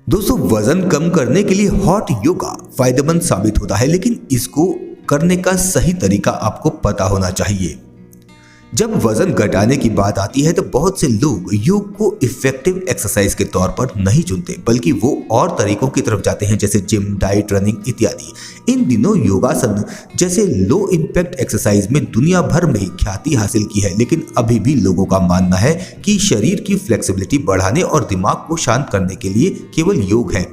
दोस्तों, वजन कम करने के लिए हॉट योगा फायदेमंद साबित होता है, लेकिन इसको करने का सही तरीका आपको पता होना चाहिए। जब वजन घटाने की बात आती है तो बहुत से लोग योग को इफेक्टिव एक्सरसाइज के तौर पर नहीं चुनते, बल्कि वो और तरीकों की तरफ जाते हैं, जैसे जिम, डाइट, रनिंग इत्यादि। इन दिनों योगासन जैसे लो इम्पैक्ट एक्सरसाइज में दुनिया भर में ख्याति हासिल की है, लेकिन अभी भी लोगों का मानना है कि शरीर की फ्लेक्सिबिलिटी बढ़ाने और दिमाग को शांत करने के लिए केवल योग है,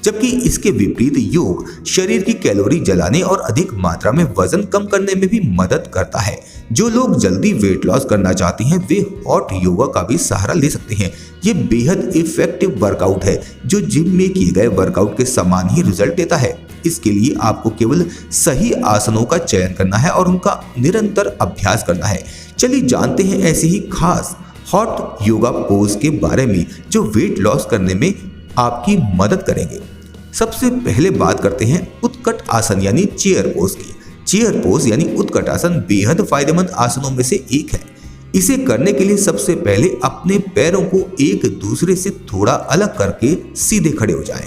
जबकि इसके विपरीत योग शरीर की कैलोरी जलाने और अधिक मात्रा में वजन कम करने में भी मदद करता है। जो लोग जल्दी वेट लॉस करना चाहते हैं वे हॉट योगा का भी सहारा ले सकते हैं। ये बेहद इफेक्टिव वर्कआउट है जो जिम में किए गए वर्कआउट के समान ही रिजल्ट देता है। इसके लिए आपको केवल सही आसनों का चयन करना है और उनका निरंतर अभ्यास करना है। चलिए जानते हैं ऐसे ही खास हॉट योगा पोज के बारे में जो वेट लॉस करने में आपकी मदद करेंगे। सबसे पहले बात करते हैं उत्कट आसन यानी चेयर पोज की। चेयर पोज यानी उत्कट आसन बेहद फायदेमंद आसनों में से एक है। इसे करने के लिए सबसे पहले अपने पैरों को एक दूसरे से थोड़ा अलग करके सीधे खड़े हो जाएं।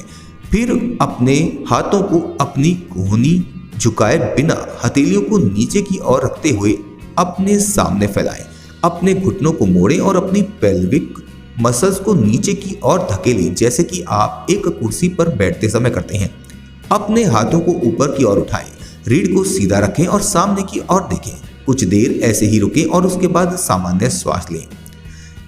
फिर अपने हाथों को अपनी कोहनी झुकाए बिना हथेलियों को नीचे की ओर रखते हुए अपने सामने फैलाएं। अपने घुटनों को मोड़ें और अपनी पेल्विक मसल्स को नीचे की ओर धकेलें, जैसे कि आप एक कुर्सी पर बैठते समय करते हैं। अपने हाथों को ऊपर की ओर उठाएं, रीढ़ को सीधा रखें और सामने की ओर देखें। कुछ देर ऐसे ही रुकें और उसके बाद सामान्य श्वास लें।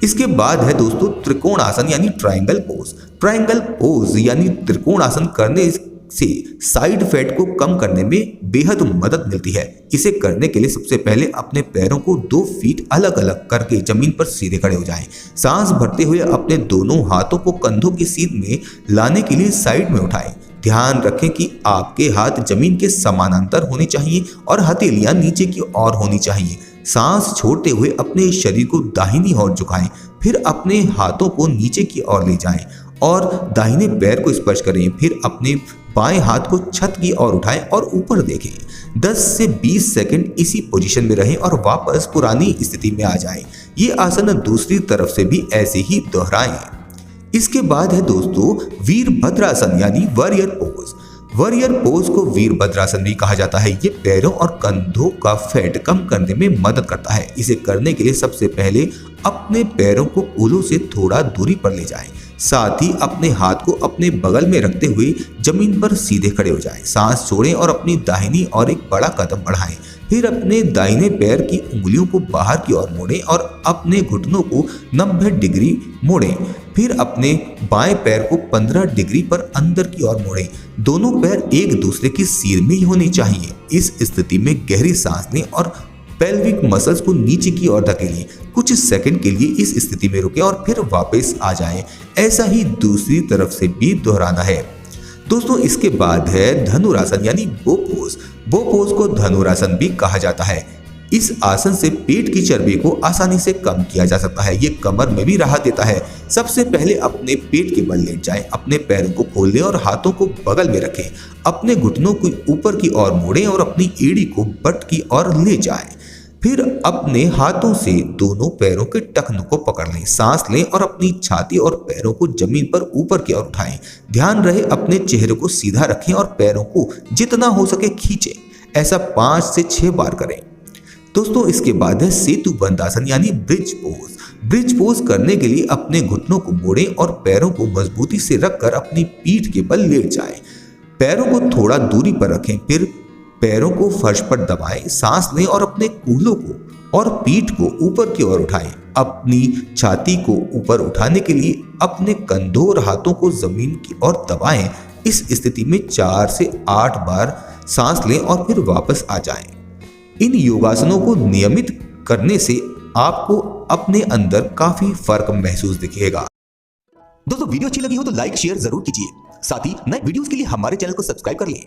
इसके बाद है दोस्तों त्रिकोण आसन यानी ट्रायंगल पोज। ट्रायंगल पोज यानी त्रिकोण आसन करने से साइड फैट को कम करने में बेहद मदद मिलती है। इसे करने के लिए सबसे पहले अपने पैरों को 2 फीट अलग अलग करके जमीन पर सीधे खड़े हो जाएं। सांस भरते हुए अपने दोनों हाथों को कंधों की सीध में लाने के लिए साइड में उठाएं। ध्यान रखें कि आपके हाथ जमीन के समानांतर होने चाहिए और हथेलियां नीचे की ओर होनी चाहिए। सांस छोड़ते हुए अपने शरीर को दाहिनी ओर झुकाएं, फिर अपने हाथों को नीचे की ओर ले जाएं और दाहिने पैर को स्पर्श करें। फिर अपने बाएं हाथ को छत की ओर उठाएं और ऊपर देखें। 10 से 20 सेकंड इसी पोजीशन में रहें और वापस पुरानी स्थिति में आ जाएं। ये आसन दूसरी तरफ से भी ऐसे ही दोहराएं। इसके बाद है दोस्तों वीरभद्रासन यानी वॉरियर पोज। वॉरियर पोज को वीरभद्रासन भी कहा जाता है। ये पैरों और कंधों का फैट कम करने में मदद करता है। इसे करने के लिए सबसे पहले अपने पैरों को कूल्हों से थोड़ा दूरी पर ले जाएं। साथ ही अपने हाथ को अपने बगल में रखते हुए जमीन पर सीधे खड़े हो जाएं। सांस छोड़ें और अपनी दाहिनी ओर एक बड़ा कदम बढ़ाएं। फिर अपने दाहिने पैर की उंगलियों को बाहर की ओर मोड़ें और अपने घुटनों को 90 डिग्री मोड़ें। फिर अपने बाएं पैर को 15 डिग्री पर अंदर की ओर मोड़ें। दोनों पैर एक दूसरे की सीध में ही होनी चाहिए। इस स्थिति में गहरी सांस लें और पेल्विक मसल्स को नीचे की ओर धकेलें। कुछ सेकंड के लिए इस स्थिति में रुकें और फिर वापस आ जाएं। ऐसा ही दूसरी तरफ से भी दोहराना है। दोस्तों, इसके बाद है धनुरासन यानी बो पोज। बो पोज को धनुरासन भी कहा जाता है। इस आसन से पेट की चर्बी को आसानी से कम किया जा सकता है। ये कमर में भी राहत देता है। सबसे पहले अपने पेट के बल लेट जाएं, अपने पैरों को खोल लें और हाथों को बगल में रखें। अपने घुटनों को ऊपर की ओर मोड़ें और अपनी एड़ी को बट की ओर ले जाएं। फिर अपने हाथों से दोनों पैरों के टखनों को पकड़ लें। सांस लें और अपनी छाती और पैरों को जमीन पर ऊपर की ओर उठाएं। ध्यान रहे अपने चेहरे को सीधा रखें और पैरों को जितना हो सके खींचें। ऐसा 5 से 6 बार करें। दोस्तों, इसके बाद है सेतु बंद आसन यानी ब्रिज पोज। ब्रिज पोज करने के लिए अपने घुटनों को मोड़ें और पैरों को मजबूती से रखकर अपनी पीठ के बल लेट जाएं। पैरों को थोड़ा दूरी पर रखें। फिर पैरों को फर्श पर दबाएं। सांस लें और अपने कूल्हों को और पीठ को ऊपर की ओर उठाएं। अपनी छाती को ऊपर उठाने के लिए अपने कंधों और हाथों को जमीन की ओर दबाएं। इस स्थिति में 4 से 8 बार सांस लें और फिर वापस आ जाएं। इन योगासनों को नियमित करने से आपको अपने अंदर काफी फर्क महसूस दिखेगा। दोस्तों, वीडियो अच्छी लगी हो तो लाइक शेयर जरूर कीजिए। साथ ही नए वीडियोस के लिए हमारे चैनल को सब्सक्राइब कर लें।